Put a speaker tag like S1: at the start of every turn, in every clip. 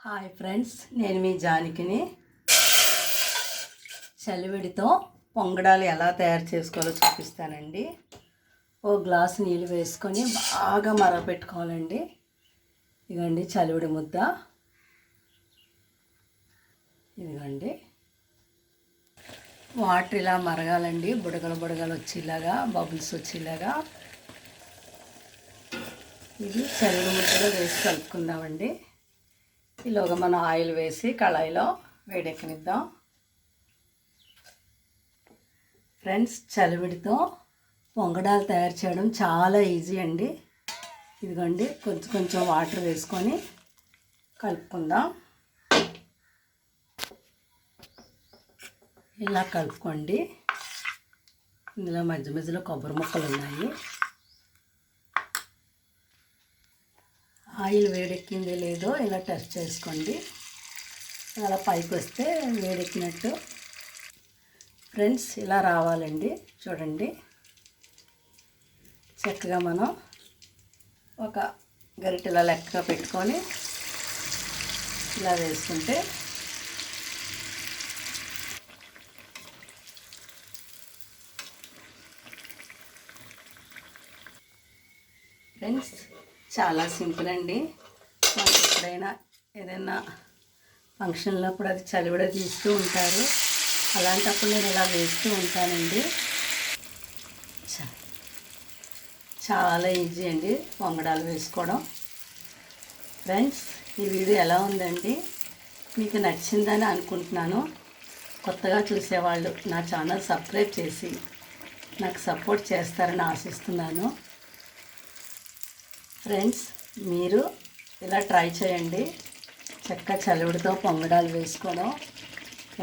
S1: Hi friends, నేను మీ జానకిని. చలివిడితో పొంగడాలు ఎలా తయారు చేసుకోవాలో చూపిస్తానండి. ఓ గ్లాసు నీళ్ళు వేసుకొని బాగా మరగపెట్టుకోవాలండి. ఇదిగోండి చలివిడి ముద్ద. ఇదిగోండి వాటర్ ఇలా మరగాలండి, బుడగలు బుడగలు వచ్చేలాగా, బబుల్స్ వచ్చేలాగా. ఇది చలివిడి ముద్దలో వేసి కలుపుకుందామండి. ఈలోగా మనం ఆయిల్ వేసి కళాయిలో వేడెక్కనిద్దాం. ఫ్రెండ్స్, చలివిడితో పొంగడాలు తయారు చేయడం చాలా ఈజీ అండి. ఇదిగోండి కొంచెం కొంచెం వాటర్ వేసుకొని కలుపుకుందాం. ఇలా కలుపుకోండి. ఇందులో మధ్య మధ్యలో కొబ్బరి ముక్కలు ఉన్నాయి. ఆయిల్ వేడెక్కిందో లేదో ఇలా టెస్ట్ చేసుకోండి. అలా పైకి వస్తే వేడెక్కినట్టు. ఫ్రెండ్స్, ఇలా రావాలండి. చూడండి, చక్కగా మనం ఒక గరిటెలా లెక్కగా పెట్టుకొని ఇలా వేసుకుంటే ఫ్రెండ్స్ చాలా సింపుల్ అండి. మనకి ఎప్పుడైనా ఏదైనా ఫంక్షన్లో కూడా అది చలివిడ తీస్తూ ఉంటారు. అలాంటప్పుడు నేను ఇలా వేస్తూ ఉంటానండి. చాలా ఈజీ అండి పొంగడాలు వేసుకోవడం. ఫ్రెండ్స్, ఈ వీడియో ఎలా ఉందండి? మీకు నచ్చిందని అనుకుంటున్నాను. కొత్తగా చూసేవాళ్ళు నా ఛానల్ సబ్స్క్రైబ్ చేసి నాకు సపోర్ట్ చేస్తారని ఆశిస్తున్నాను. ఫ్రెండ్స్, మీరు ఇలా ట్రై చేయండి. చక్కగా చలివిడితో పొంగడాలు వేసుకోవడం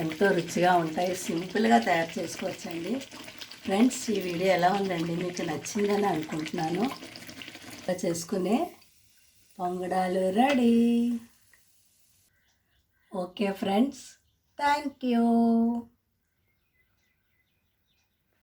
S1: ఎంతో రుచిగా ఉంటాయి. సింపుల్గా తయారు చేసుకోవచ్చండి. ఫ్రెండ్స్, ఈ వీడియో ఎలా ఉందండి? మీకు నచ్చిందని అనుకుంటున్నాను. ఇలా చేసుకునే పొంగడాలు ready. Okay friends, thank you.